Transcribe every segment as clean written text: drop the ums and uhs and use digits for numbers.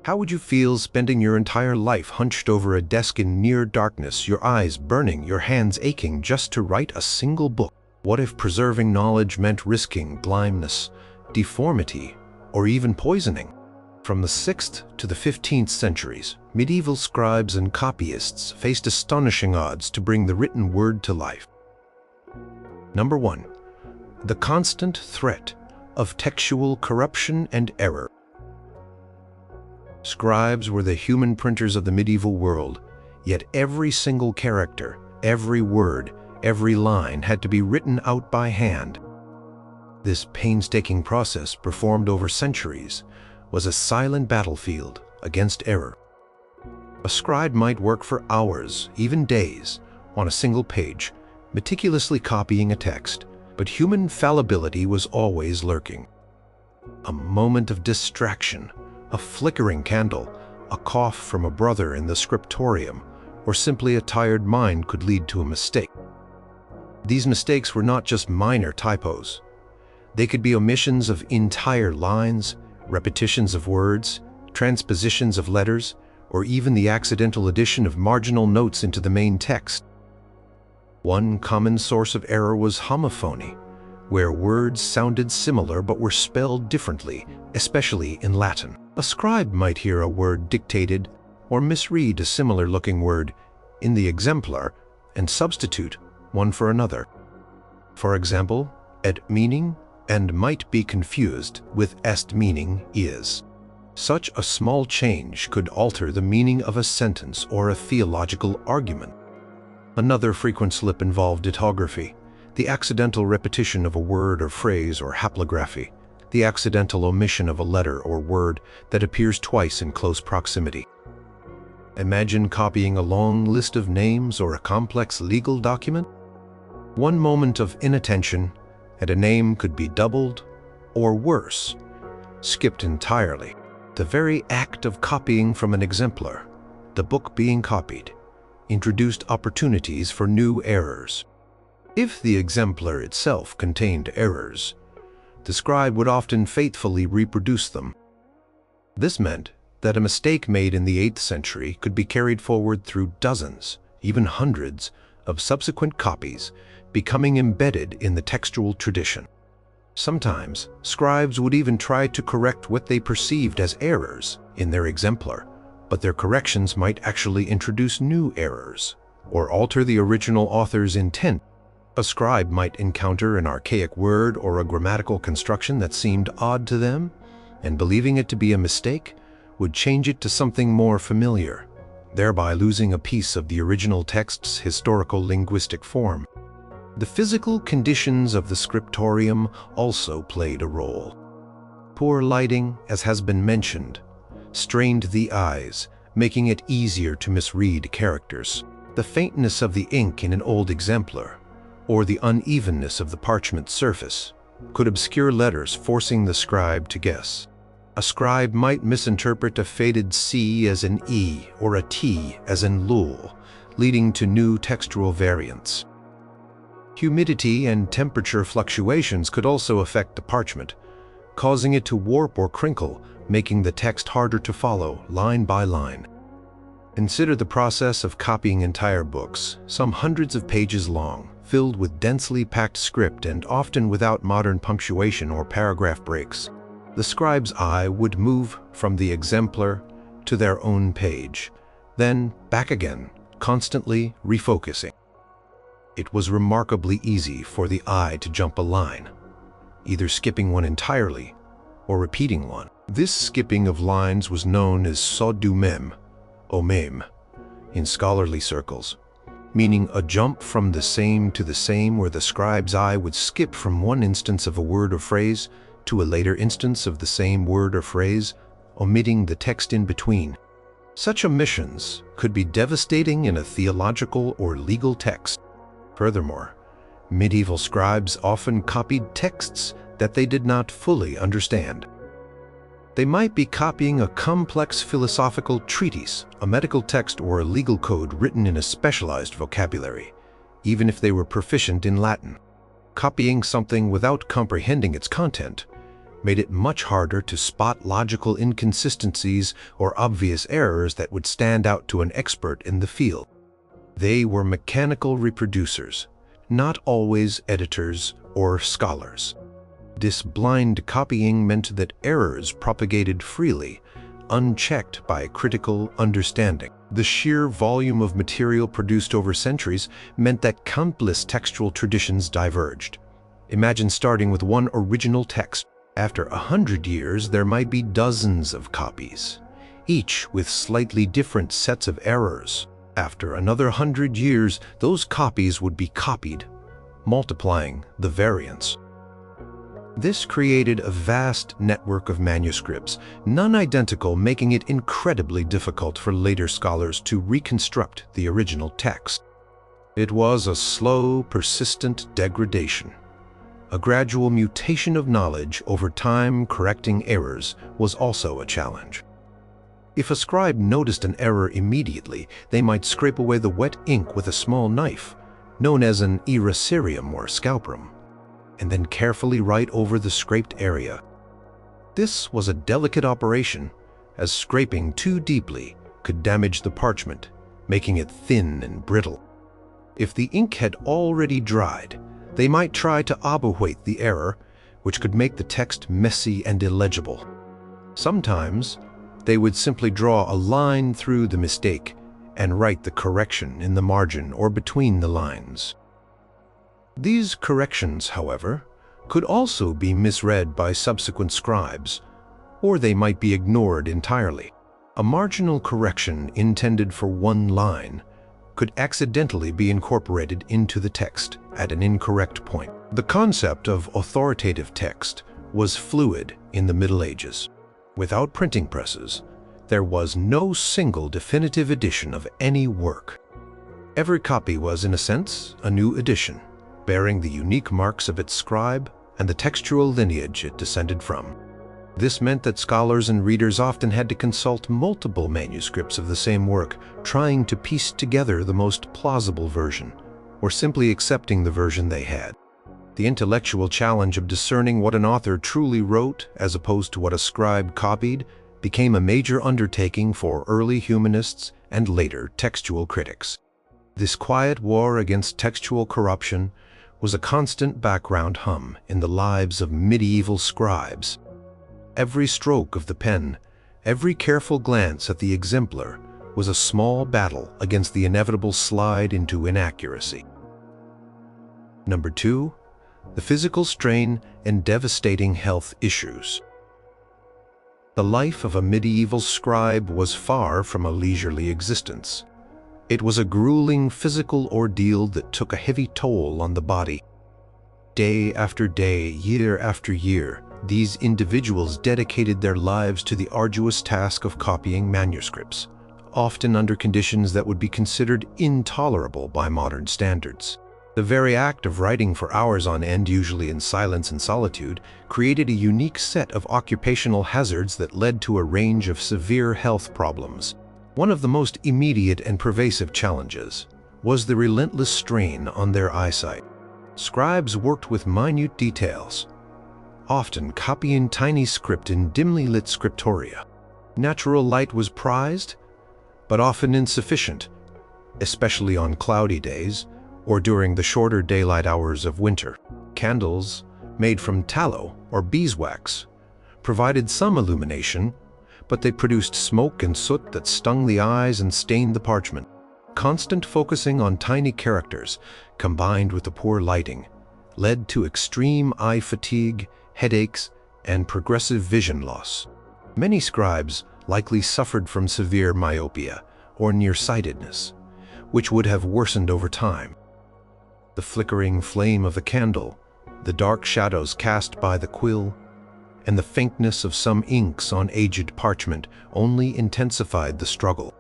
How would you feel spending your entire life hunched over a desk in near darkness, your eyes burning, your hands aching just to write a single book? What if preserving knowledge meant risking blindness, deformity, or even poisoning? From the 6th to the 15th centuries, medieval scribes and copyists faced astonishing odds to bring the written word to life. Number 1. The constant threat of textual corruption and error. Scribes were the human printers of the medieval world, yet every single character, every word, every line had to be written out by hand. This painstaking process, performed over centuries, was a silent battlefield against error. A scribe might work for hours, even days, on a single page, meticulously copying a text, but human fallibility was always lurking. A moment of distraction, a flickering candle, a cough from a brother in the scriptorium, or simply a tired mind could lead to a mistake. These mistakes were not just minor typos. They could be omissions of entire lines, repetitions of words, transpositions of letters, or even the accidental addition of marginal notes into the main text. One common source of error was homophony, where words sounded similar but were spelled differently, especially in Latin. A scribe might hear a word dictated or misread a similar-looking word in the exemplar and substitute one for another. For example, et meaning and might be confused with est meaning is. Such a small change could alter the meaning of a sentence or a theological argument. Another frequent slip involved tautography, the accidental repetition of a word or phrase, or haplography, the accidental omission of a letter or word that appears twice in close proximity. Imagine copying a long list of names or a complex legal document. One moment of inattention, and a name could be doubled, or worse, skipped entirely. The very act of copying from an exemplar, the book being copied, introduced opportunities for new errors. If the exemplar itself contained errors, the scribe would often faithfully reproduce them. This meant that a mistake made in the 8th century could be carried forward through dozens, even hundreds, of subsequent copies, becoming embedded in the textual tradition. Sometimes, scribes would even try to correct what they perceived as errors in their exemplar, but their corrections might actually introduce new errors or alter the original author's intent. A scribe might encounter an archaic word or a grammatical construction that seemed odd to them, and believing it to be a mistake, would change it to something more familiar, thereby losing a piece of the original text's historical linguistic form. The physical conditions of the scriptorium also played a role. Poor lighting, as has been mentioned, strained the eyes, making it easier to misread characters. The faintness of the ink in an old exemplar, or the unevenness of the parchment surface, could obscure letters, forcing the scribe to guess. A scribe might misinterpret a faded C as an E or a T as an lul, leading to new textual variants. Humidity and temperature fluctuations could also affect the parchment, causing it to warp or crinkle, making the text harder to follow line by line. Consider the process of copying entire books, some hundreds of pages long, filled with densely packed script and often without modern punctuation or paragraph breaks. The scribe's eye would move from the exemplar to their own page, then back again, constantly refocusing. It was remarkably easy for the eye to jump a line, either skipping one entirely or repeating one. This skipping of lines was known as saut du même, au même, in scholarly circles, meaning a jump from the same to the same, where the scribe's eye would skip from one instance of a word or phrase to a later instance of the same word or phrase, omitting the text in between. Such omissions could be devastating in a theological or legal text. Furthermore, medieval scribes often copied texts that they did not fully understand. They might be copying a complex philosophical treatise, a medical text, or a legal code written in a specialized vocabulary, even if they were proficient in Latin. Copying something without comprehending its content made it much harder to spot logical inconsistencies or obvious errors that would stand out to an expert in the field. They were mechanical reproducers, not always editors or scholars. This blind copying meant that errors propagated freely, unchecked by critical understanding. The sheer volume of material produced over centuries meant that countless textual traditions diverged. Imagine starting with one original text. After 100 years, there might be dozens of copies, each with slightly different sets of errors. After another 100 years, those copies would be copied, multiplying the variance. This created a vast network of manuscripts, none identical, making it incredibly difficult for later scholars to reconstruct the original text. It was a slow, persistent degradation. A gradual mutation of knowledge over time. Correcting errors was also a challenge. If a scribe noticed an error immediately, they might scrape away the wet ink with a small knife, known as an eraserium or scalprum, and then carefully write over the scraped area. This was a delicate operation, as scraping too deeply could damage the parchment, making it thin and brittle. If the ink had already dried, they might try to obfuscate the error, which could make the text messy and illegible. Sometimes, they would simply draw a line through the mistake and write the correction in the margin or between the lines. These corrections, however, could also be misread by subsequent scribes, or they might be ignored entirely. A marginal correction intended for one line could accidentally be incorporated into the text at an incorrect point. The concept of authoritative text was fluid in the Middle Ages. Without printing presses, there was no single definitive edition of any work. Every copy was, in a sense, a new edition, bearing the unique marks of its scribe and the textual lineage it descended from. This meant that scholars and readers often had to consult multiple manuscripts of the same work, trying to piece together the most plausible version, or simply accepting the version they had. The intellectual challenge of discerning what an author truly wrote as opposed to what a scribe copied became a major undertaking for early humanists and later textual critics. This quiet war against textual corruption was a constant background hum in the lives of medieval scribes. Every stroke of the pen, every careful glance at the exemplar was a small battle against the inevitable slide into inaccuracy. Number 2, the physical strain and devastating health issues. The life of a medieval scribe was far from a leisurely existence. It was a grueling physical ordeal that took a heavy toll on the body. Day after day, year after year, these individuals dedicated their lives to the arduous task of copying manuscripts, often under conditions that would be considered intolerable by modern standards. The very act of writing for hours on end, usually in silence and solitude, created a unique set of occupational hazards that led to a range of severe health problems. One of the most immediate and pervasive challenges was the relentless strain on their eyesight. Scribes worked with minute details, often copying tiny script in dimly lit scriptoria. Natural light was prized, but often insufficient, especially on cloudy days or during the shorter daylight hours of winter. Candles, made from tallow or beeswax, provided some illumination, but they produced smoke and soot that stung the eyes and stained the parchment. Constant focusing on tiny characters, combined with the poor lighting, led to extreme eye fatigue, headaches, and progressive vision loss. Many scribes likely suffered from severe myopia or nearsightedness, which would have worsened over time. The flickering flame of the candle, the dark shadows cast by the quill, and the faintness of some inks on aged parchment only intensified the struggle.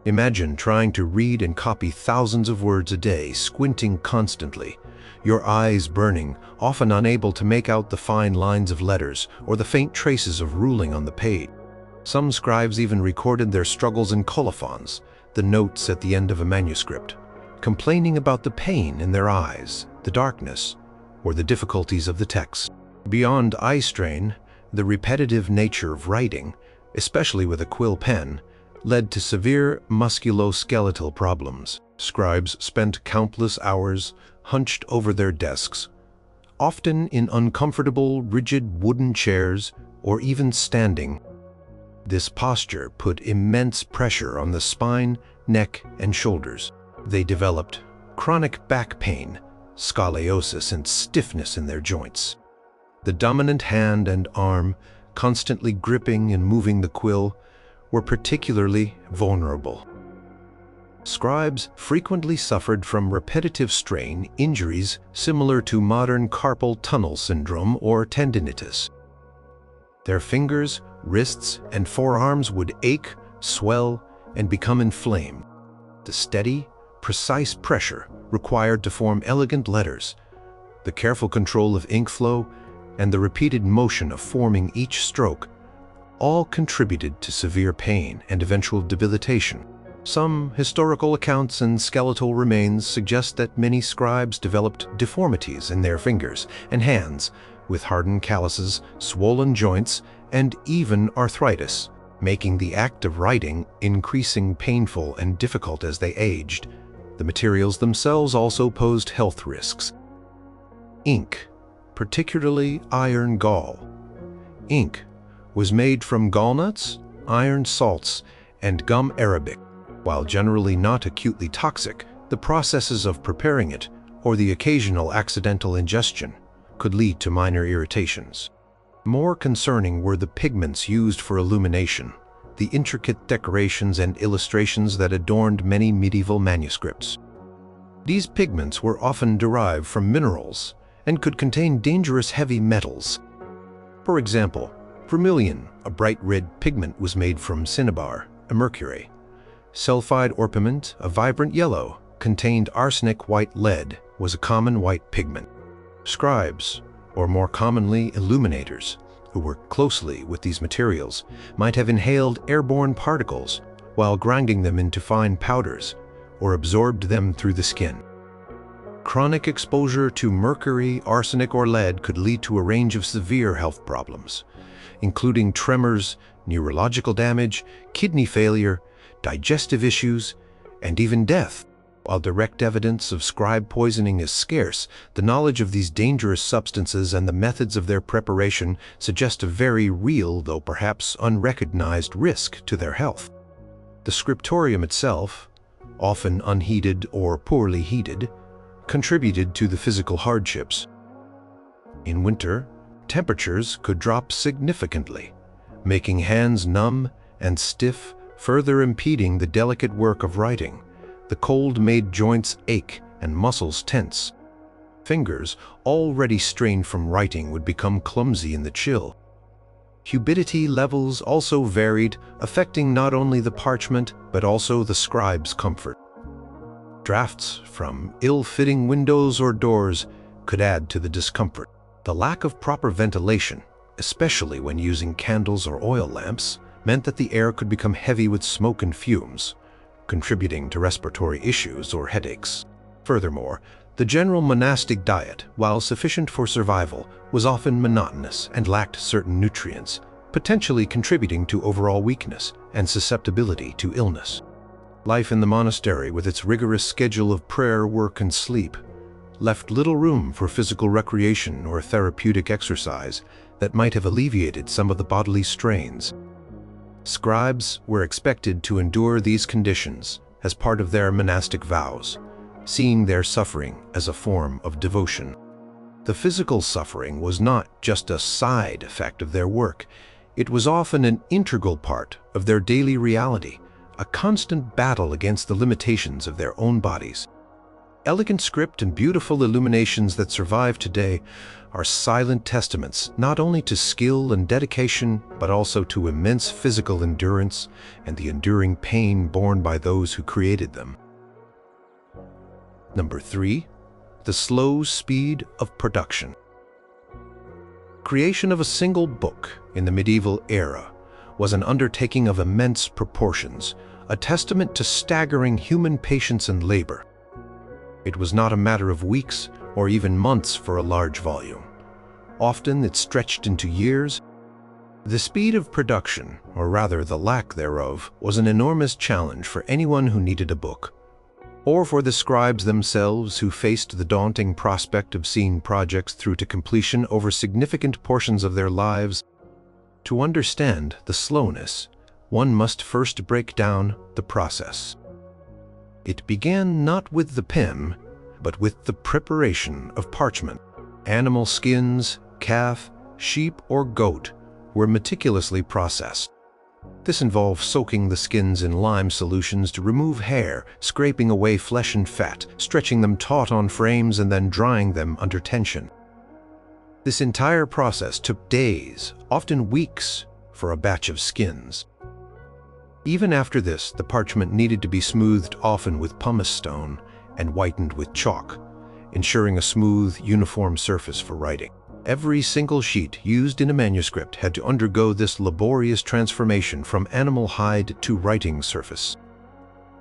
Imagine trying to read and copy thousands of words a day, squinting constantly, your eyes burning, often unable to make out the fine lines of letters or the faint traces of ruling on the page. Some scribes even recorded their struggles in colophons, the notes at the end of a manuscript, complaining about the pain in their eyes, the darkness, or the difficulties of the text. Beyond eye strain, the repetitive nature of writing, especially with a quill pen, led to severe musculoskeletal problems. Scribes spent countless hours hunched over their desks, often in uncomfortable, rigid wooden chairs or even standing. This posture put immense pressure on the spine, neck, and shoulders. They developed chronic back pain, scoliosis, and stiffness in their joints. The dominant hand and arm, constantly gripping and moving the quill, were particularly vulnerable. Scribes frequently suffered from repetitive strain injuries similar to modern carpal tunnel syndrome or tendinitis. Their fingers, wrists, and forearms would ache, swell, and become inflamed. The steady, precise pressure required to form elegant letters, the careful control of ink flow, and the repeated motion of forming each stroke all contributed to severe pain and eventual debilitation. Some historical accounts and skeletal remains suggest that many scribes developed deformities in their fingers and hands, with hardened calluses, swollen joints, and even arthritis, making the act of writing increasingly painful and difficult as they aged. The materials themselves also posed health risks. Ink, particularly iron gall. Ink was made from gallnuts, iron salts, and gum arabic. While generally not acutely toxic, the processes of preparing it, or the occasional accidental ingestion, could lead to minor irritations. More concerning were the pigments used for illumination, the intricate decorations and illustrations that adorned many medieval manuscripts. These pigments were often derived from minerals and could contain dangerous heavy metals. For example, vermilion, a bright red pigment, was made from cinnabar, a mercury. Sulfide orpiment, a vibrant yellow, contained arsenic. White lead was a common white pigment. Scribes, or more commonly illuminators, who worked closely with these materials, might have inhaled airborne particles while grinding them into fine powders or absorbed them through the skin. Chronic exposure to mercury, arsenic, or lead could lead to a range of severe health problems, including tremors, neurological damage, kidney failure, digestive issues, and even death. While direct evidence of scribe poisoning is scarce, the knowledge of these dangerous substances and the methods of their preparation suggest a very real, though perhaps unrecognized, risk to their health. The scriptorium itself, often unheated or poorly heated, contributed to the physical hardships. In winter, temperatures could drop significantly, making hands numb and stiff, further impeding the delicate work of writing. The cold made joints ache and muscles tense. Fingers, already strained from writing, would become clumsy in the chill. Humidity levels also varied, affecting not only the parchment but also the scribe's comfort. Drafts from ill-fitting windows or doors could add to the discomfort. The lack of proper ventilation, especially when using candles or oil lamps, meant that the air could become heavy with smoke and fumes, contributing to respiratory issues or headaches. Furthermore, the general monastic diet, while sufficient for survival, was often monotonous and lacked certain nutrients, potentially contributing to overall weakness and susceptibility to illness. Life in the monastery, with its rigorous schedule of prayer, work, and sleep, left little room for physical recreation or therapeutic exercise that might have alleviated some of the bodily strains. Scribes were expected to endure these conditions as part of their monastic vows, seeing their suffering as a form of devotion. The physical suffering was not just a side effect of their work. It was often an integral part of their daily reality, a constant battle against the limitations of their own bodies. Elegant script and beautiful illuminations that survive today are silent testaments not only to skill and dedication, but also to immense physical endurance and the enduring pain borne by those who created them. Number 3. The slow speed of production. Creation of a single book in the medieval era was an undertaking of immense proportions, a testament to staggering human patience and labor. It was not a matter of weeks or even months for a large volume. Often it stretched into years. The speed of production, or rather the lack thereof, was an enormous challenge for anyone who needed a book, or for the scribes themselves who faced the daunting prospect of seeing projects through to completion over significant portions of their lives. To understand the slowness, one must first break down the process. It began not with the pen, but with the preparation of parchment. Animal skins, calf, sheep, or goat were meticulously processed. This involved soaking the skins in lime solutions to remove hair, scraping away flesh and fat, stretching them taut on frames, and then drying them under tension. This entire process took days, often weeks, for a batch of skins. Even after this, the parchment needed to be smoothed often with pumice stone and whitened with chalk, ensuring a smooth, uniform surface for writing. Every single sheet used in a manuscript had to undergo this laborious transformation from animal hide to writing surface.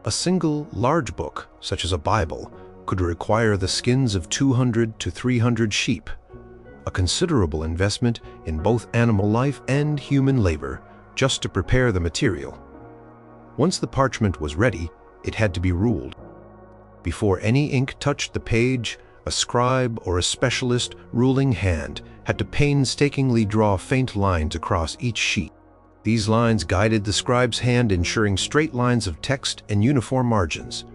A single large book, such as a Bible, could require the skins of 200 to 300 sheep, a considerable investment in both animal life and human labor just to prepare the material. Once the parchment was ready, it had to be ruled. Before any ink touched the page, a scribe or a specialist ruling hand had to painstakingly draw faint lines across each sheet. These lines guided the scribe's hand, ensuring straight lines of text and uniform margins.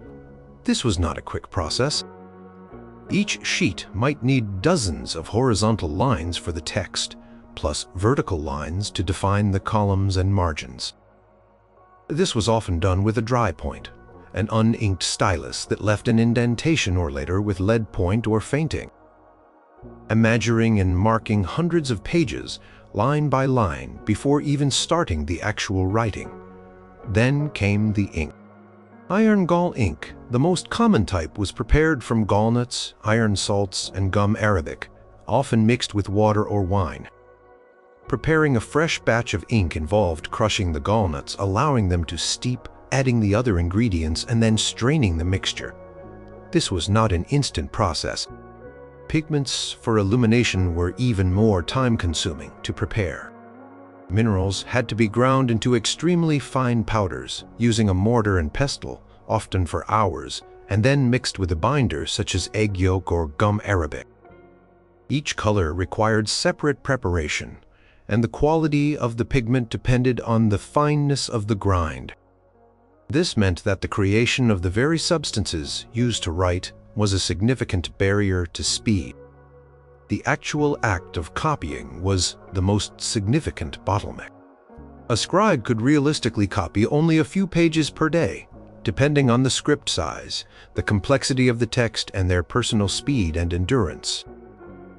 This was not a quick process. Each sheet might need dozens of horizontal lines for the text, plus vertical lines to define the columns and margins. This was often done with a dry point, an uninked stylus that left an indentation or later with lead point or fainting. Measuring and marking hundreds of pages, line by line, before even starting the actual writing. Then came the ink. Iron gall ink, the most common type, was prepared from gallnuts, iron salts, and gum arabic, often mixed with water or wine. Preparing a fresh batch of ink involved crushing the gallnuts, allowing them to steep, adding the other ingredients, and then straining the mixture. This was not an instant process. Pigments for illumination were even more time-consuming to prepare. Minerals had to be ground into extremely fine powders using a mortar and pestle, often for hours, and then mixed with a binder such as egg yolk or gum arabic. Each color required separate preparation, and the quality of the pigment depended on the fineness of the grind. This meant that the creation of the very substances used to write was a significant barrier to speed. The actual act of copying was the most significant bottleneck. A scribe could realistically copy only a few pages per day, depending on the script size, the complexity of the text, and their personal speed and endurance.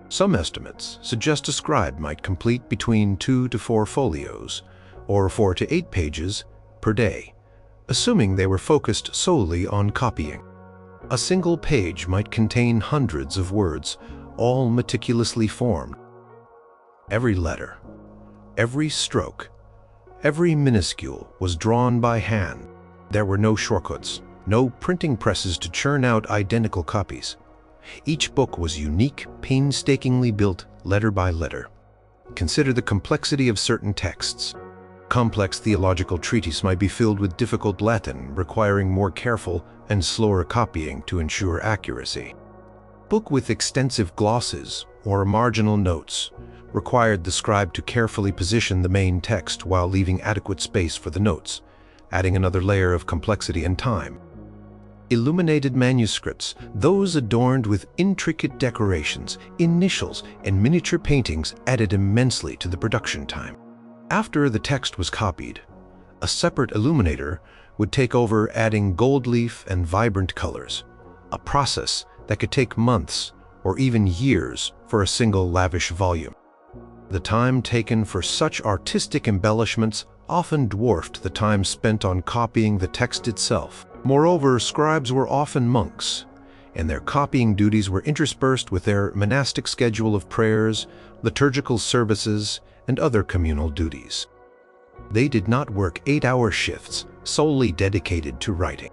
Some estimates suggest a scribe might complete between 2 to 4 folios, or 4 to 8 pages, per day, assuming they were focused solely on copying. A single page might contain hundreds of words, all meticulously formed. Every letter, every stroke, every minuscule was drawn by hand. There were no shortcuts, no printing presses to churn out identical copies. Each book was unique, painstakingly built letter by letter. Consider the complexity of certain texts. Complex theological treatises might be filled with difficult Latin, requiring more careful and slower copying to ensure accuracy. Book with extensive glosses or marginal notes required the scribe to carefully position the main text while leaving adequate space for the notes, adding another layer of complexity and time. Illuminated manuscripts, those adorned with intricate decorations, initials, and miniature paintings, added immensely to the production time. After the text was copied, a separate illuminator would take over, adding gold leaf and vibrant colors, a process that could take months or even years for a single lavish volume. The time taken for such artistic embellishments often dwarfed the time spent on copying the text itself. Moreover, scribes were often monks, and their copying duties were interspersed with their monastic schedule of prayers, liturgical services, and other communal duties. They did not work 8-hour shifts solely dedicated to writing.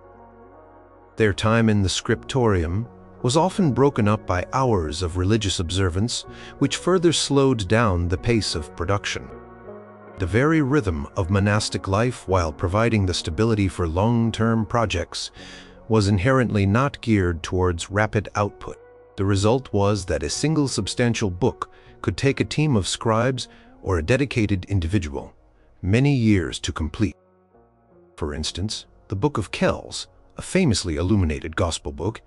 Their time in the scriptorium, was often broken up by hours of religious observance, which further slowed down the pace of production. The very rhythm of monastic life, while providing the stability for long-term projects, was inherently not geared towards rapid output. The result was that a single substantial book could take a team of scribes or a dedicated individual many years to complete. For instance, the Book of Kells, a famously illuminated gospel book,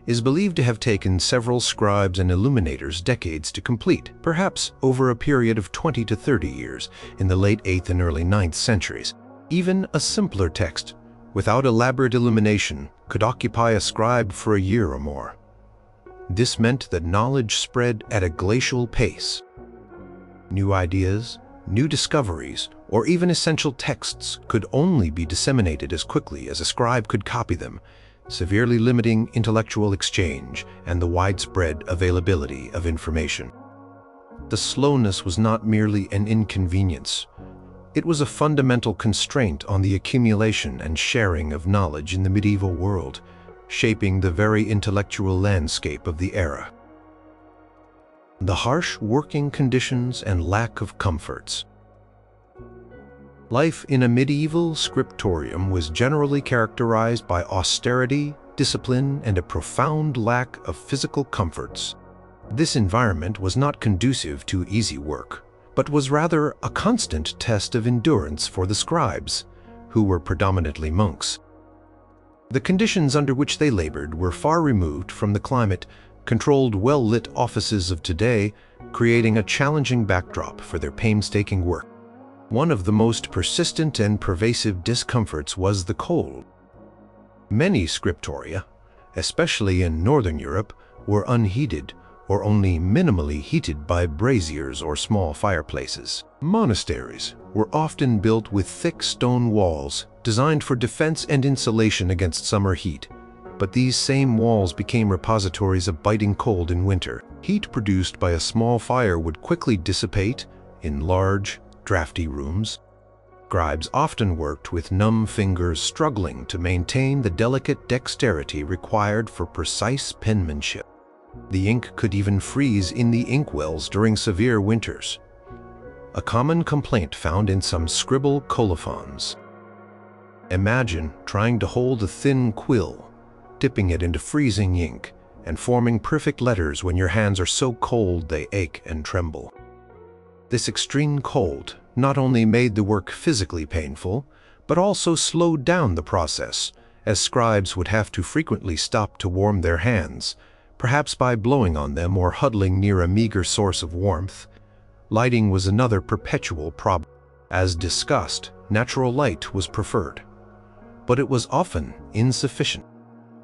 is believed to have taken several scribes and illuminators decades to complete, perhaps over a period of 20 to 30 years in the late 8th and early 9th centuries. Even a simpler text, without elaborate illumination, could occupy a scribe for a year or more. This meant that knowledge spread at a glacial pace. New ideas, new discoveries, or even essential texts could only be disseminated as quickly as a scribe could copy them, severely limiting intellectual exchange and the widespread availability of information. The slowness was not merely an inconvenience. It was a fundamental constraint on the accumulation and sharing of knowledge in the medieval world, shaping the very intellectual landscape of the era. The harsh working conditions and lack of comforts. Life in a medieval scriptorium was generally characterized by austerity, discipline, and a profound lack of physical comforts. This environment was not conducive to easy work, but was rather a constant test of endurance for the scribes, who were predominantly monks. The conditions under which they labored were far removed from the climate-controlled, well-lit offices of today, creating a challenging backdrop for their painstaking work. One of the most persistent and pervasive discomforts was the cold. Many scriptoria, especially in Northern Europe, were unheated or only minimally heated by braziers or small fireplaces. Monasteries were often built with thick stone walls designed for defense and insulation against summer heat, but these same walls became repositories of biting cold in winter. Heat produced by a small fire would quickly dissipate in large, drafty rooms. Scribes often worked with numb fingers, struggling to maintain the delicate dexterity required for precise penmanship. The ink could even freeze in the inkwells during severe winters, a common complaint found in some scribal colophons. Imagine trying to hold a thin quill, dipping it into freezing ink, and forming perfect letters when your hands are so cold they ache and tremble. This extreme cold not only made the work physically painful, but also slowed down the process, as scribes would have to frequently stop to warm their hands, perhaps by blowing on them or huddling near a meager source of warmth. Lighting was another perpetual problem. As discussed, natural light was preferred, but it was often insufficient.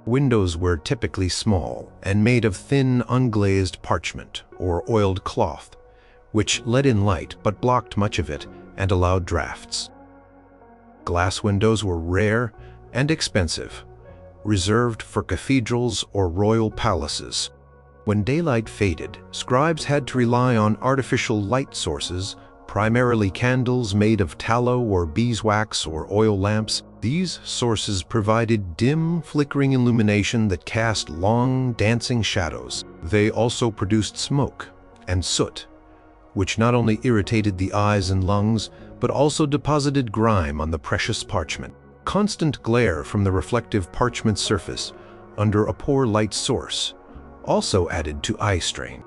Windows were typically small and made of thin, unglazed parchment or oiled cloth, which let in light but blocked much of it and allowed drafts. Glass windows were rare and expensive, reserved for cathedrals or royal palaces. When daylight faded, scribes had to rely on artificial light sources, primarily candles made of tallow or beeswax or oil lamps. These sources provided dim, flickering illumination that cast long, dancing shadows. They also produced smoke and soot, which not only irritated the eyes and lungs, but also deposited grime on the precious parchment. Constant glare from the reflective parchment surface under a poor light source also added to eye strain.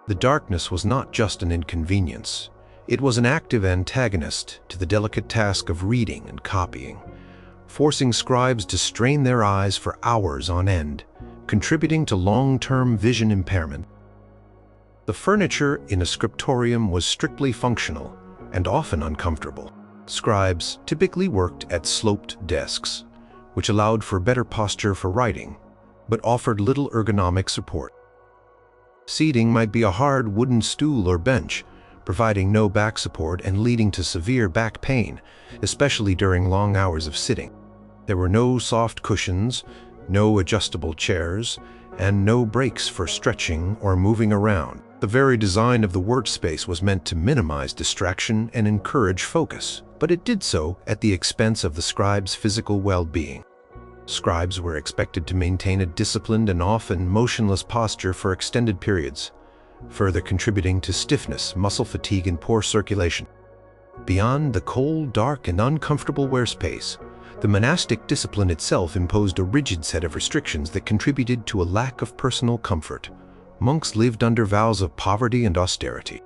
The darkness was not just an inconvenience. It was an active antagonist to the delicate task of reading and copying, forcing scribes to strain their eyes for hours on end, contributing to long-term vision impairment. The furniture in a scriptorium was strictly functional and often uncomfortable. Scribes typically worked at sloped desks, which allowed for better posture for writing, but offered little ergonomic support. Seating might be a hard wooden stool or bench, providing no back support and leading to severe back pain, especially during long hours of sitting. There were no soft cushions, no adjustable chairs, and no breaks for stretching or moving around. The very design of the workspace was meant to minimize distraction and encourage focus, but it did so at the expense of the scribe's physical well-being. Scribes were expected to maintain a disciplined and often motionless posture for extended periods, further contributing to stiffness, muscle fatigue, and poor circulation. Beyond the cold, dark, and uncomfortable workspace, the monastic discipline itself imposed a rigid set of restrictions that contributed to a lack of personal comfort. Monks lived under vows of poverty and austerity.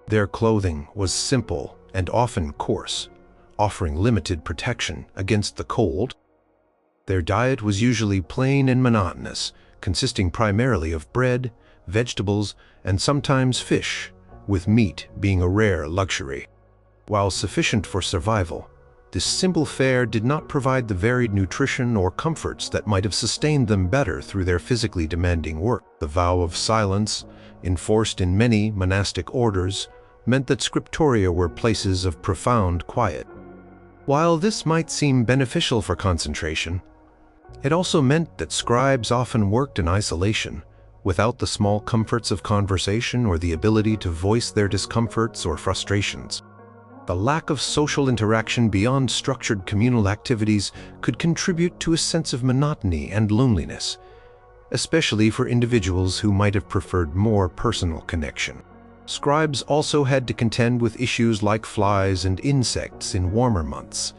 Their clothing was simple and often coarse, offering limited protection against the cold. Their diet was usually plain and monotonous, consisting primarily of bread, vegetables, and sometimes fish, with meat being a rare luxury. While sufficient for survival, this simple fare did not provide the varied nutrition or comforts that might have sustained them better through their physically demanding work. The vow of silence, enforced in many monastic orders, meant that scriptoria were places of profound quiet. While this might seem beneficial for concentration, it also meant that scribes often worked in isolation, without the small comforts of conversation or the ability to voice their discomforts or frustrations. The lack of social interaction beyond structured communal activities could contribute to a sense of monotony and loneliness, especially for individuals who might have preferred more personal connection. Scribes also had to contend with issues like flies and insects in warmer months,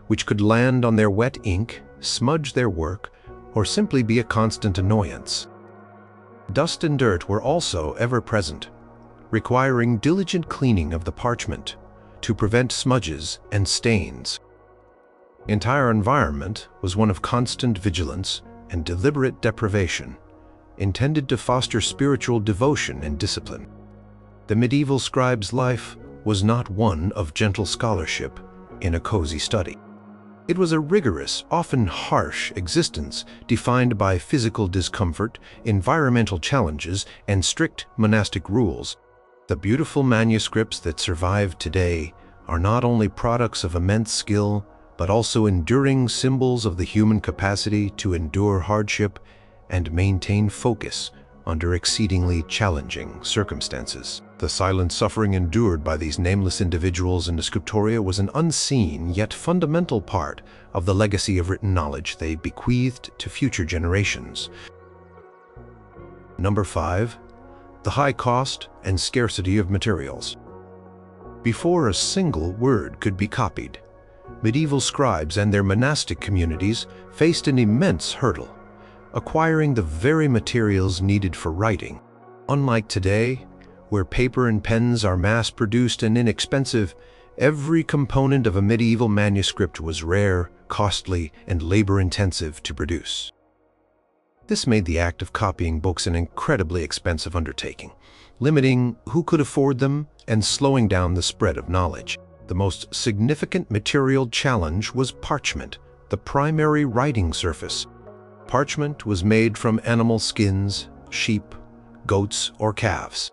which could land on their wet ink, smudge their work, or simply be a constant annoyance. Dust and dirt were also ever present, requiring diligent cleaning of the parchment to prevent smudges and stains. The entire environment was one of constant vigilance and deliberate deprivation, intended to foster spiritual devotion and discipline. The medieval scribe's life was not one of gentle scholarship in a cozy study. It was a rigorous, often harsh existence defined by physical discomfort, environmental challenges, and strict monastic rules. The beautiful manuscripts that survive today are not only products of immense skill, but also enduring symbols of the human capacity to endure hardship and maintain focus under exceedingly challenging circumstances. The silent suffering endured by these nameless individuals in the scriptoria was an unseen yet fundamental part of the legacy of written knowledge they bequeathed to future generations. Number 5. The high cost and scarcity of materials. Before a single word could be copied, medieval scribes and their monastic communities faced an immense hurdle: acquiring the very materials needed for writing. Unlike today, where paper and pens are mass-produced and inexpensive, every component of a medieval manuscript was rare, costly, and labor-intensive to produce. This made the act of copying books an incredibly expensive undertaking, limiting who could afford them and slowing down the spread of knowledge. The most significant material challenge was parchment, the primary writing surface. Parchment was made from animal skins, sheep, goats, or calves.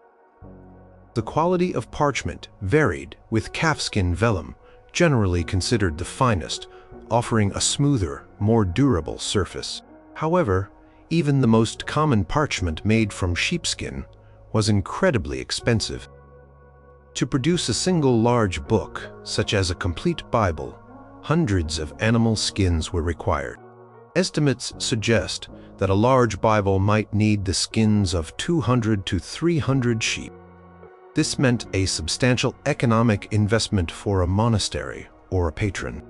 The quality of parchment varied, with calfskin vellum generally considered the finest, offering a smoother, more durable surface. However, even the most common parchment made from sheepskin was incredibly expensive. To produce a single large book, such as a complete Bible, hundreds of animal skins were required. Estimates suggest that a large Bible might need the skins of 200 to 300 sheep. This meant a substantial economic investment for a monastery or a patron.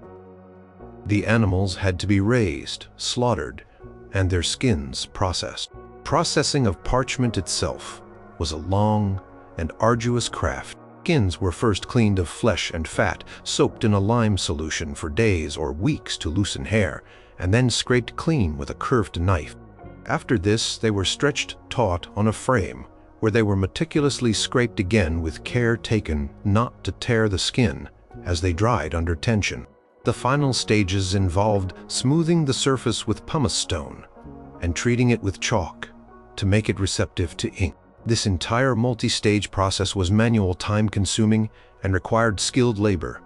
The animals had to be raised, slaughtered, and their skins processed. Processing of parchment itself was a long and arduous craft. Skins were first cleaned of flesh and fat, soaked in a lime solution for days or weeks to loosen hair, and then scraped clean with a curved knife. After this, they were stretched taut on a frame, where they were meticulously scraped again with care taken not to tear the skin as they dried under tension. The final stages involved smoothing the surface with pumice stone and treating it with chalk to make it receptive to ink. This entire multi-stage process was manual, time-consuming, and required skilled labor.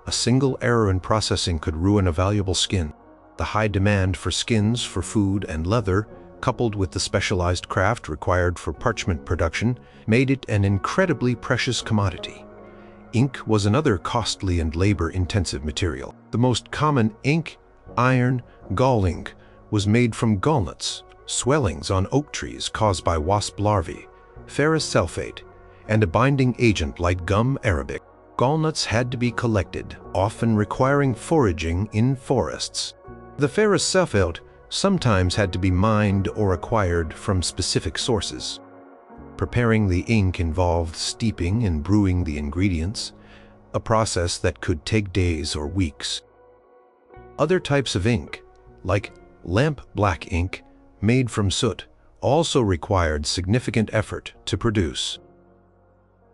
A single error in processing could ruin a valuable skin. The high demand for skins for food and leather, coupled with the specialized craft required for parchment production, made it an incredibly precious commodity. Ink was another costly and labor-intensive material. The most common ink Iron, gall ink, was made from gallnuts, swellings on oak trees caused by wasp larvae, ferrous sulfate, and a binding agent like gum arabic. Gallnuts had to be collected, often requiring foraging in forests. The ferrous sulfate sometimes had to be mined or acquired from specific sources. Preparing the ink involved steeping and brewing the ingredients, a process that could take days or weeks. Other types of ink, like lamp black ink made from soot, also required significant effort to produce.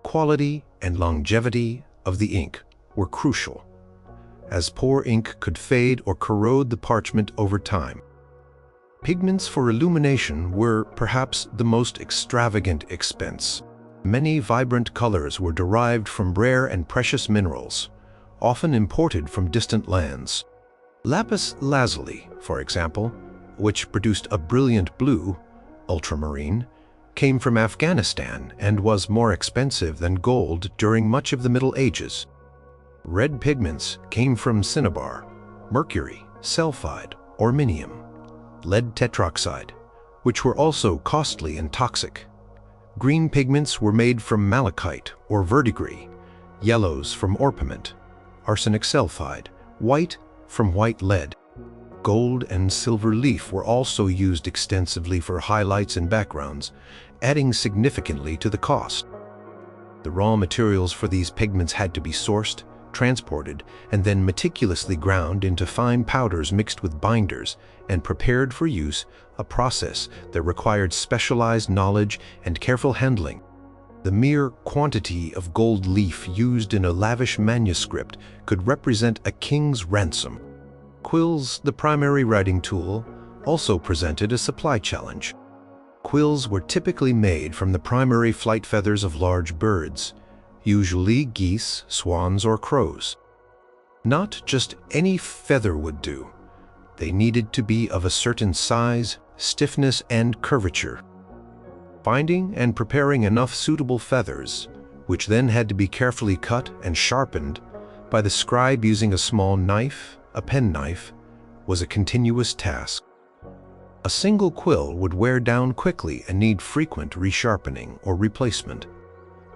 Quality and longevity of the ink were crucial, as poor ink could fade or corrode the parchment over time. Pigments for illumination were perhaps the most extravagant expense. Many vibrant colors were derived from rare and precious minerals, often imported from distant lands. Lapis lazuli, for example, which produced a brilliant blue, ultramarine, came from Afghanistan and was more expensive than gold during much of the Middle Ages. Red pigments came from cinnabar, mercury, sulfide, orminium, lead tetroxide, which were also costly and toxic. Green pigments were made from malachite or verdigris, yellows from orpiment, arsenic sulfide, white from white lead. Gold and silver leaf were also used extensively for highlights and backgrounds, adding significantly to the cost. The raw materials for these pigments had to be sourced, transported, and then meticulously ground into fine powders mixed with binders and prepared for use, a process that required specialized knowledge and careful handling. The mere quantity of gold leaf used in a lavish manuscript could represent a king's ransom. Quills, the primary writing tool, also presented a supply challenge. Quills were typically made from the primary flight feathers of large birds, usually geese, swans, or crows. Not just any feather would do. They needed to be of a certain size, stiffness, and curvature. Finding and preparing enough suitable feathers, which then had to be carefully cut and sharpened by the scribe using a small knife, a penknife, was a continuous task. A single quill would wear down quickly and need frequent resharpening or replacement,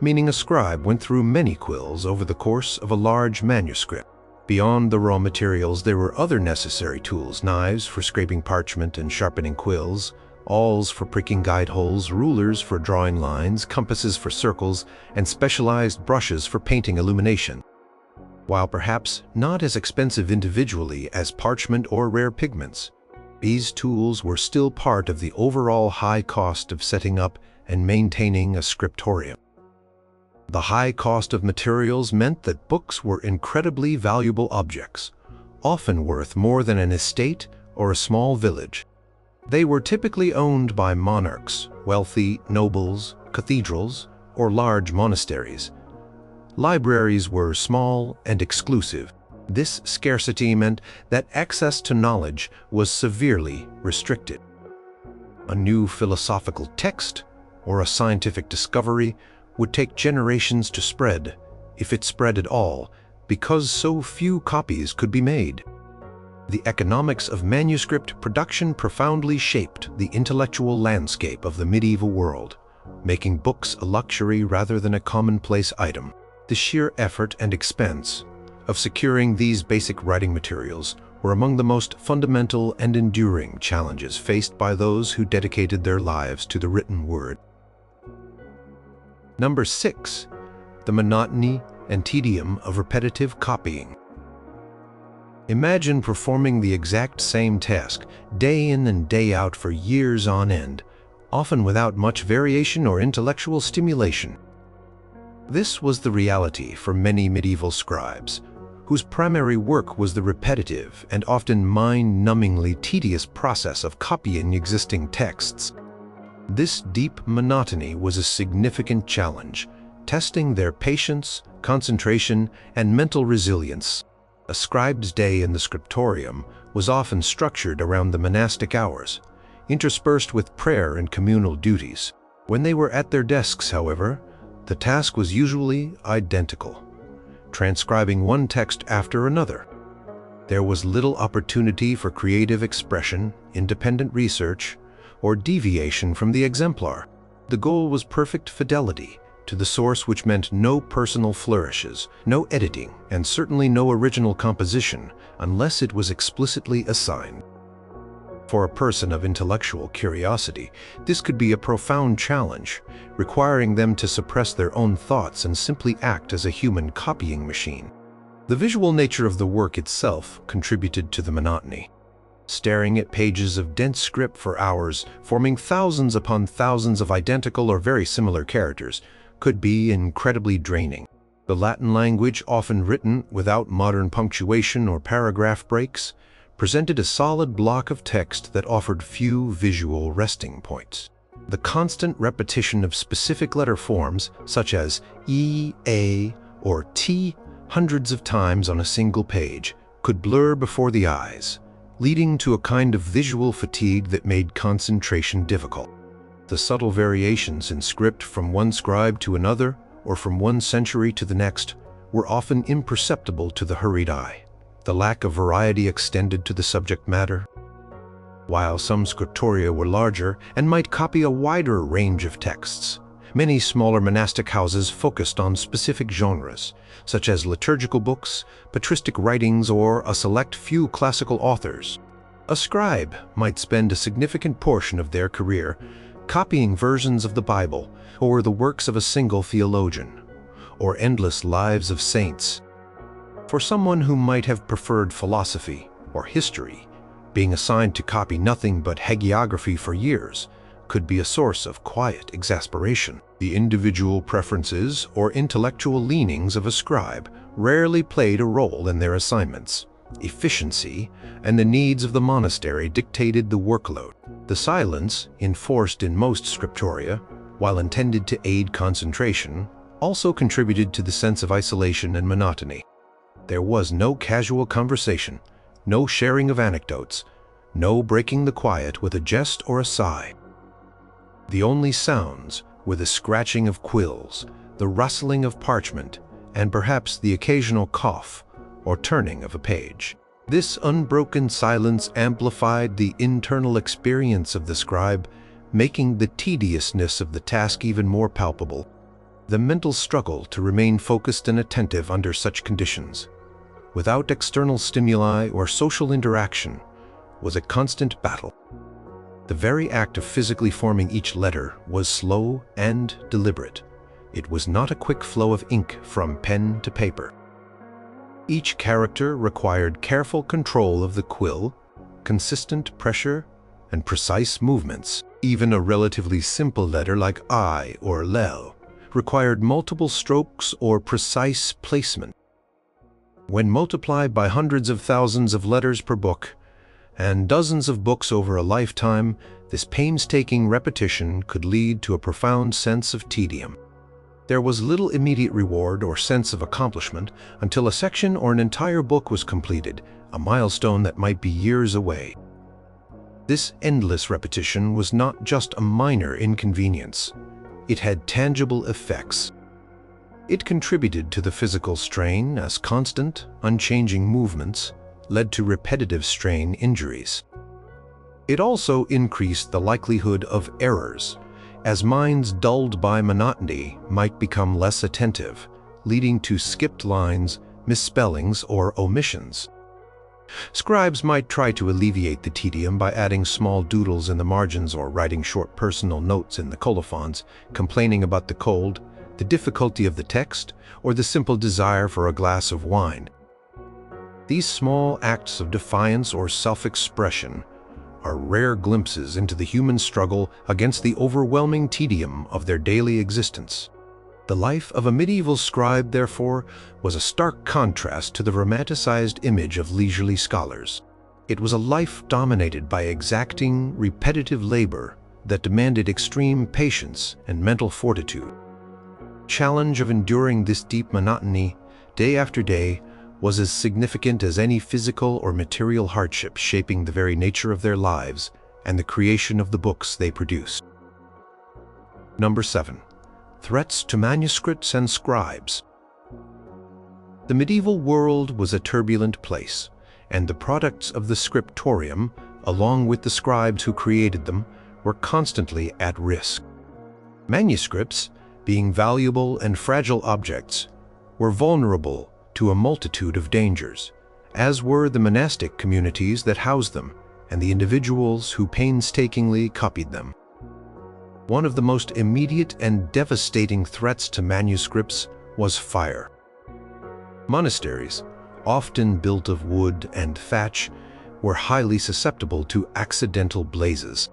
meaning a scribe went through many quills over the course of a large manuscript. Beyond the raw materials, there were other necessary tools: knives for scraping parchment and sharpening quills, awls for pricking guide holes, rulers for drawing lines, compasses for circles, and specialized brushes for painting illumination. While perhaps not as expensive individually as parchment or rare pigments, these tools were still part of the overall high cost of setting up and maintaining a scriptorium. The high cost of materials meant that books were incredibly valuable objects, often worth more than an estate or a small village. They were typically owned by monarchs, wealthy nobles, cathedrals, or large monasteries. Libraries were small and exclusive. This scarcity meant that access to knowledge was severely restricted. A new philosophical text or a scientific discovery would take generations to spread, if it spread at all, because so few copies could be made. The economics of manuscript production profoundly shaped the intellectual landscape of the medieval world, making books a luxury rather than a commonplace item. The sheer effort and expense of securing these basic writing materials were among the most fundamental and enduring challenges faced by those who dedicated their lives to the written word. Number 6. The monotony and tedium of repetitive copying. Imagine performing the exact same task, day in and day out for years on end, often without much variation or intellectual stimulation. This was the reality for many medieval scribes, whose primary work was the repetitive and often mind-numbingly tedious process of copying existing texts. This deep monotony was a significant challenge, testing their patience, concentration, and mental resilience. A scribe's day in the scriptorium was often structured around the monastic hours, interspersed with prayer and communal duties. When they were at their desks, however, the task was usually identical, transcribing one text after another. There was little opportunity for creative expression, independent research, or deviation from the exemplar. The goal was perfect fidelity to the source, which meant no personal flourishes, no editing, and certainly no original composition unless it was explicitly assigned. For a person of intellectual curiosity, this could be a profound challenge, requiring them to suppress their own thoughts and simply act as a human copying machine. The visual nature of the work itself contributed to the monotony. Staring at pages of dense script for hours, forming thousands upon thousands of identical or very similar characters, could be incredibly draining. The Latin language, often written without modern punctuation or paragraph breaks, presented a solid block of text that offered few visual resting points. The constant repetition of specific letter forms, such as E, A, or T, hundreds of times on a single page, could blur before the eyes, leading to a kind of visual fatigue that made concentration difficult. The subtle variations in script from one scribe to another, or from one century to the next, were often imperceptible to the hurried eye. The lack of variety extended to the subject matter. While some scriptoria were larger and might copy a wider range of texts, many smaller monastic houses focused on specific genres, such as liturgical books, patristic writings, or a select few classical authors. A scribe might spend a significant portion of their career copying versions of the Bible or the works of a single theologian, or endless lives of saints. For someone who might have preferred philosophy or history, being assigned to copy nothing but hagiography for years could be a source of quiet exasperation. The individual preferences or intellectual leanings of a scribe rarely played a role in their assignments. Efficiency and the needs of the monastery dictated the workload. The silence, enforced in most scriptoria, while intended to aid concentration, also contributed to the sense of isolation and monotony. There was no casual conversation, no sharing of anecdotes, no breaking the quiet with a jest or a sigh. The only sounds were the scratching of quills, the rustling of parchment, and perhaps the occasional cough or turning of a page. This unbroken silence amplified the internal experience of the scribe, making the tediousness of the task even more palpable. The mental struggle to remain focused and attentive under such conditions, without external stimuli or social interaction, was a constant battle. The very act of physically forming each letter was slow and deliberate. It was not a quick flow of ink from pen to paper. Each character required careful control of the quill, consistent pressure, and precise movements. Even a relatively simple letter like I or Lel required multiple strokes or precise placement. When multiplied by hundreds of thousands of letters per book, and dozens of books over a lifetime, this painstaking repetition could lead to a profound sense of tedium. There was little immediate reward or sense of accomplishment until a section or an entire book was completed, a milestone that might be years away. This endless repetition was not just a minor inconvenience. It had tangible effects. It contributed to the physical strain as constant, unchanging movements led to repetitive strain injuries. It also increased the likelihood of errors, as minds dulled by monotony might become less attentive, leading to skipped lines, misspellings, or omissions. Scribes might try to alleviate the tedium by adding small doodles in the margins or writing short personal notes in the colophons, complaining about the cold, the difficulty of the text, or the simple desire for a glass of wine. These small acts of defiance or self-expression are rare glimpses into the human struggle against the overwhelming tedium of their daily existence. The life of a medieval scribe, therefore, was a stark contrast to the romanticized image of leisurely scholars. It was a life dominated by exacting, repetitive labor that demanded extreme patience and mental fortitude. The challenge of enduring this deep monotony, day after day, was as significant as any physical or material hardship shaping the very nature of their lives and the creation of the books they produced. Number 7. Threats to manuscripts and scribes. The medieval world was a turbulent place, and the products of the scriptorium, along with the scribes who created them, were constantly at risk. Manuscripts, being valuable and fragile objects, were vulnerable to a multitude of dangers, as were the monastic communities that housed them and the individuals who painstakingly copied them. One of the most immediate and devastating threats to manuscripts was fire. Monasteries, often built of wood and thatch, were highly susceptible to accidental blazes.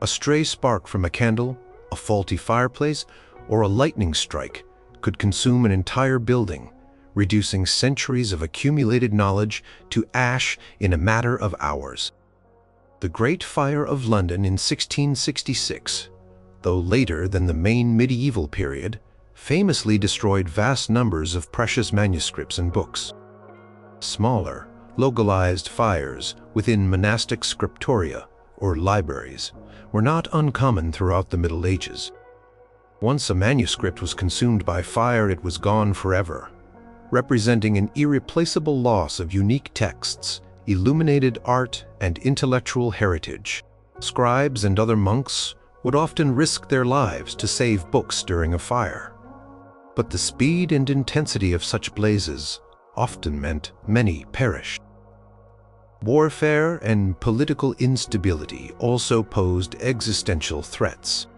A stray spark from a candle, a faulty fireplace, or a lightning strike could consume an entire building, reducing centuries of accumulated knowledge to ash in a matter of hours. The Great Fire of London in 1666, though later than the main medieval period, famously destroyed vast numbers of precious manuscripts and books. Smaller, localized fires within monastic scriptoria, or libraries, were not uncommon throughout the Middle Ages. Once a manuscript was consumed by fire, it was gone forever, representing an irreplaceable loss of unique texts, illuminated art, and intellectual heritage. Scribes and other monks would often risk their lives to save books during a fire. But the speed and intensity of such blazes often meant many perished. Warfare and political instability also posed existential threats.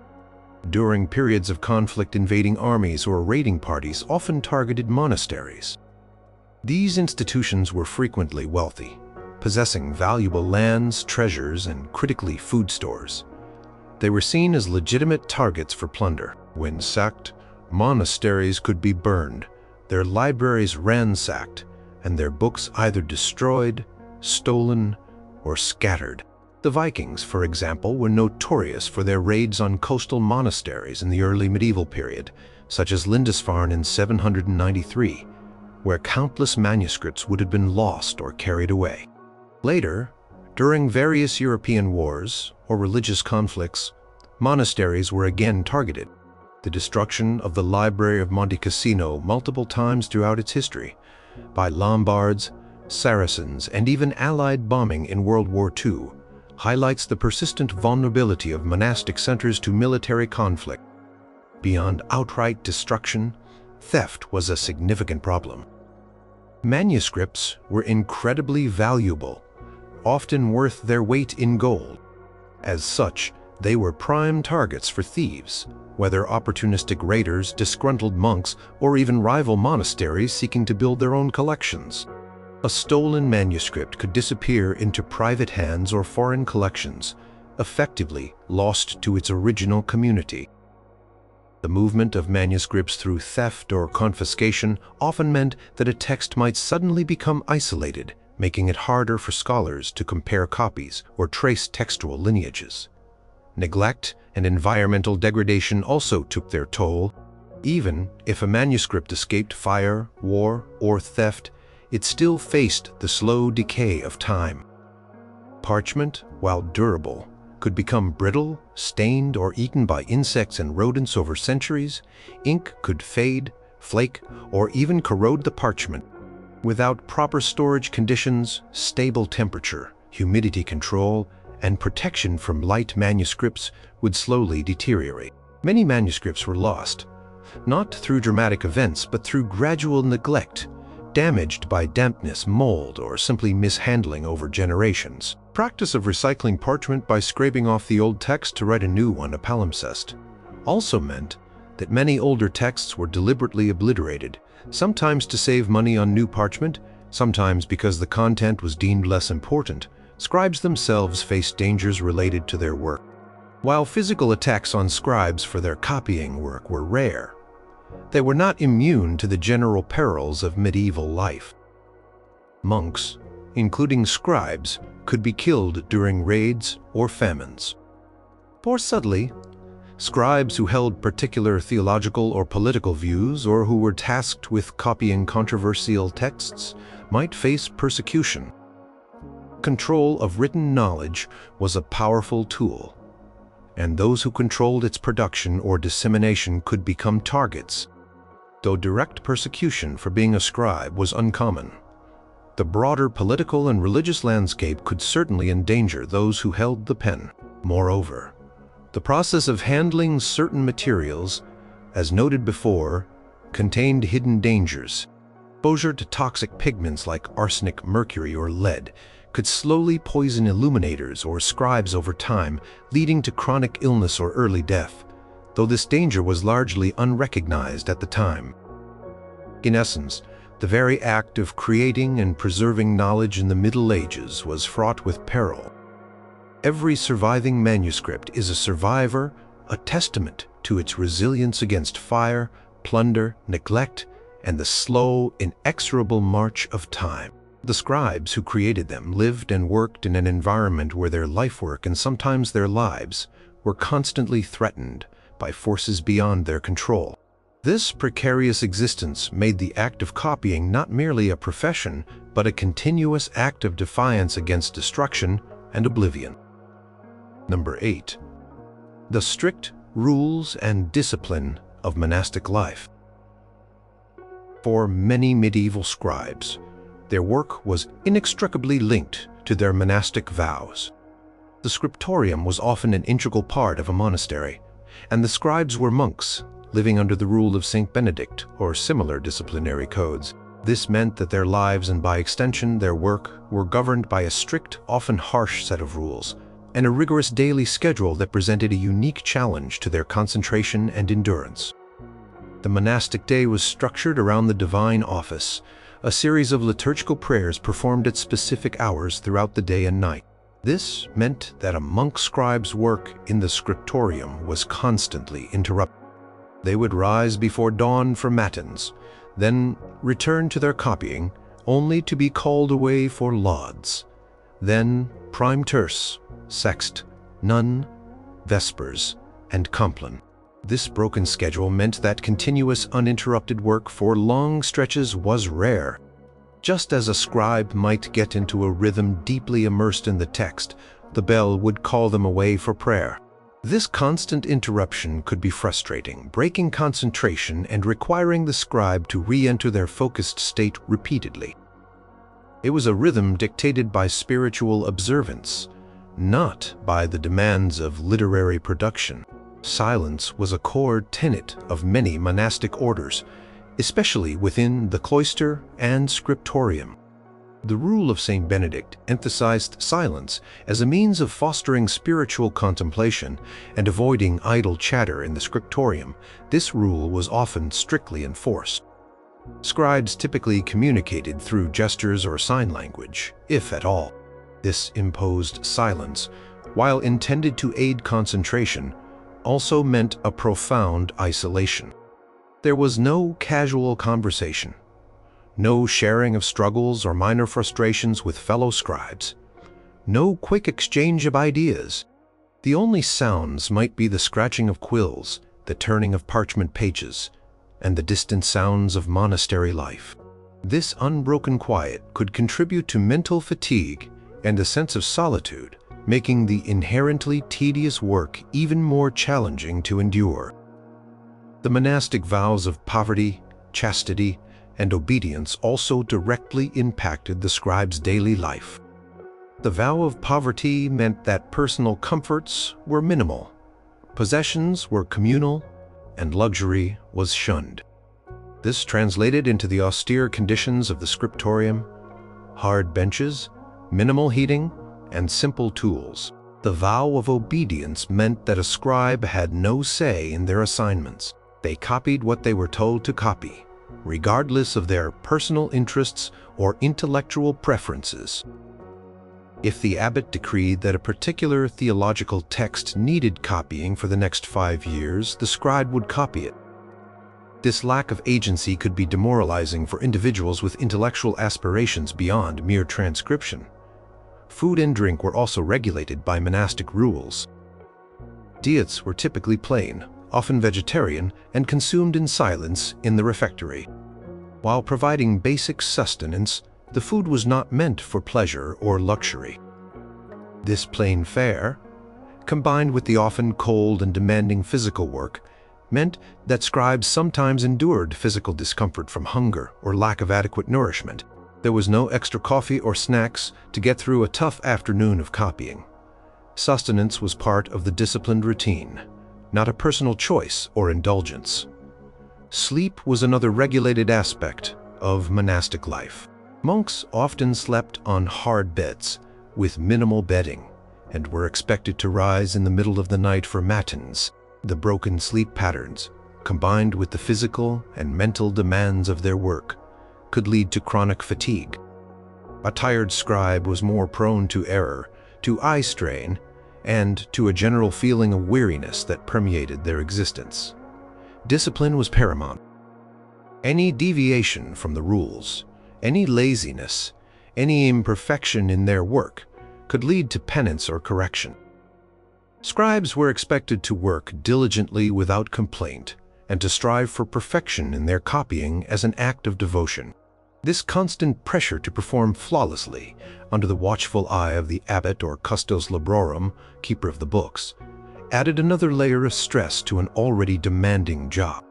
During periods of conflict, invading armies or raiding parties often targeted monasteries. These institutions were frequently wealthy, possessing valuable lands, treasures, and critically food stores. They were seen as legitimate targets for plunder. When sacked, monasteries could be burned, their libraries ransacked, and their books either destroyed, stolen, or scattered. The Vikings, for example, were notorious for their raids on coastal monasteries in the early medieval period, such as Lindisfarne in 793, where countless manuscripts would have been lost or carried away. Later, during various European wars or religious conflicts, monasteries were again targeted. The destruction of the Library of Monte Cassino multiple times throughout its history, by Lombards, Saracens, and even Allied bombing in World War II, highlights the persistent vulnerability of monastic centers to military conflict. Beyond outright destruction, theft was a significant problem. Manuscripts were incredibly valuable, often worth their weight in gold. As such, they were prime targets for thieves, whether opportunistic raiders, disgruntled monks, or even rival monasteries seeking to build their own collections. A stolen manuscript could disappear into private hands or foreign collections, effectively lost to its original community. The movement of manuscripts through theft or confiscation often meant that a text might suddenly become isolated, making it harder for scholars to compare copies or trace textual lineages. Neglect and environmental degradation also took their toll. Even if a manuscript escaped fire, war, or theft, it still faced the slow decay of time. Parchment, while durable, could become brittle, stained, or eaten by insects and rodents over centuries. Ink could fade, flake, or even corrode the parchment. Without proper storage conditions, stable temperature, humidity control, and protection from light, manuscripts would slowly deteriorate. Many manuscripts were lost, not through dramatic events, but through gradual neglect, damaged by dampness, mold, or simply mishandling over generations. Practice of recycling parchment by scraping off the old text to write a new one, a palimpsest, also meant that many older texts were deliberately obliterated, sometimes to save money on new parchment, sometimes because the content was deemed less important. Scribes themselves faced dangers related to their work. While physical attacks on scribes for their copying work were rare, they were not immune to the general perils of medieval life. Monks, including scribes, could be killed during raids or famines. More subtly, scribes who held particular theological or political views or who were tasked with copying controversial texts might face persecution. Control of written knowledge was a powerful tool, and those who controlled its production or dissemination could become targets. Though direct persecution for being a scribe was uncommon, The broader political and religious landscape could certainly endanger those who held the pen. Moreover, the process of handling certain materials, as noted before, contained hidden dangers. Exposure to toxic pigments like arsenic, mercury, or lead could slowly poison illuminators or scribes over time, leading to chronic illness or early death, though this danger was largely unrecognized at the time. In essence, the very act of creating and preserving knowledge in the Middle Ages was fraught with peril. Every surviving manuscript is a survivor, a testament to its resilience against fire, plunder, neglect, and the slow, inexorable march of time. The scribes who created them lived and worked in an environment where their lifework and sometimes their lives were constantly threatened by forces beyond their control. This precarious existence made the act of copying not merely a profession, but a continuous act of defiance against destruction and oblivion. Number 8. The strict rules and discipline of monastic life. For many medieval scribes, their work was inextricably linked to their monastic vows. The scriptorium was often an integral part of a monastery, and the scribes were monks living under the rule of Saint Benedict or similar disciplinary codes. This meant that their lives and by extension their work were governed by a strict, often harsh set of rules, and a rigorous daily schedule that presented a unique challenge to their concentration and endurance. The monastic day was structured around the divine office, a series of liturgical prayers performed at specific hours throughout the day and night. This meant that a monk scribe's work in the scriptorium was constantly interrupted. They would rise before dawn for matins, then return to their copying, only to be called away for lauds, then prime terce, sext, none, vespers, and compline. This broken schedule meant that continuous uninterrupted work for long stretches was rare. Just as a scribe might get into a rhythm deeply immersed in the text, the bell would call them away for prayer. This constant interruption could be frustrating, breaking concentration and requiring the scribe to re-enter their focused state repeatedly. It was a rhythm dictated by spiritual observance, not by the demands of literary production. Silence was a core tenet of many monastic orders, especially within the cloister and scriptorium. The rule of Saint Benedict emphasized silence as a means of fostering spiritual contemplation and avoiding idle chatter in the scriptorium. This rule was often strictly enforced. Scribes typically communicated through gestures or sign language, if at all. This imposed silence, while intended to aid concentration, also meant a profound isolation. There was no casual conversation, no sharing of struggles or minor frustrations with fellow scribes, no quick exchange of ideas. The only sounds might be the scratching of quills, the turning of parchment pages, and the distant sounds of monastery life. This unbroken quiet could contribute to mental fatigue and a sense of solitude, making the inherently tedious work even more challenging to endure. The monastic vows of poverty, chastity, and obedience also directly impacted the scribe's daily life. The vow of poverty meant that personal comforts were minimal, possessions were communal, and luxury was shunned. This translated into the austere conditions of the scriptorium: hard benches, minimal heating, and simple tools. The vow of obedience meant that a scribe had no say in their assignments. They copied what they were told to copy, regardless of their personal interests or intellectual preferences. If the abbot decreed that a particular theological text needed copying for the next 5 years, the scribe would copy it. This lack of agency could be demoralizing for individuals with intellectual aspirations beyond mere transcription. Food and drink were also regulated by monastic rules. Diets were typically plain, often vegetarian, and consumed in silence in the refectory. While providing basic sustenance, the food was not meant for pleasure or luxury. This plain fare, combined with the often cold and demanding physical work, meant that scribes sometimes endured physical discomfort from hunger or lack of adequate nourishment. There was no extra coffee or snacks to get through a tough afternoon of copying. Sustenance was part of the disciplined routine, not a personal choice or indulgence. Sleep was another regulated aspect of monastic life. Monks often slept on hard beds with minimal bedding and were expected to rise in the middle of the night for matins. The broken sleep patterns, combined with the physical and mental demands of their work, could lead to chronic fatigue. A tired scribe was more prone to error, to eye strain, and to a general feeling of weariness that permeated their existence. Discipline was paramount. Any deviation from the rules, any laziness, any imperfection in their work could lead to penance or correction. Scribes were expected to work diligently without complaint and to strive for perfection in their copying as an act of devotion. This constant pressure to perform flawlessly under the watchful eye of the abbot or custos librorum, keeper of the books, added another layer of stress to an already demanding job.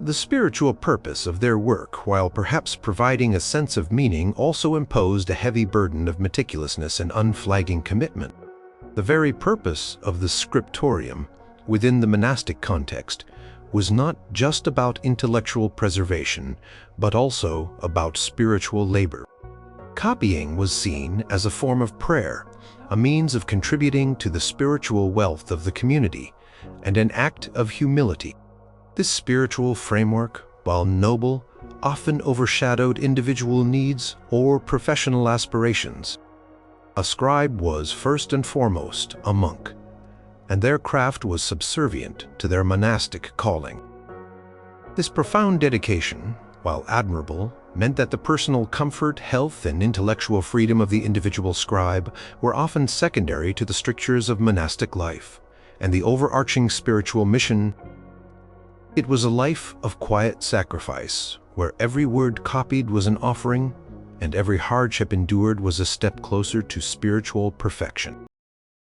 The spiritual purpose of their work, while perhaps providing a sense of meaning, also imposed a heavy burden of meticulousness and unflagging commitment. The very purpose of the scriptorium, within the monastic context, was not just about intellectual preservation, but also about spiritual labor. Copying was seen as a form of prayer, a means of contributing to the spiritual wealth of the community, and an act of humility. This spiritual framework, while noble, often overshadowed individual needs or professional aspirations. A scribe was first and foremost a monk, and their craft was subservient to their monastic calling. This profound dedication, while admirable, meant that the personal comfort, health, and intellectual freedom of the individual scribe were often secondary to the strictures of monastic life and the overarching spiritual mission. It was a life of quiet sacrifice, where every word copied was an offering and every hardship endured was a step closer to spiritual perfection.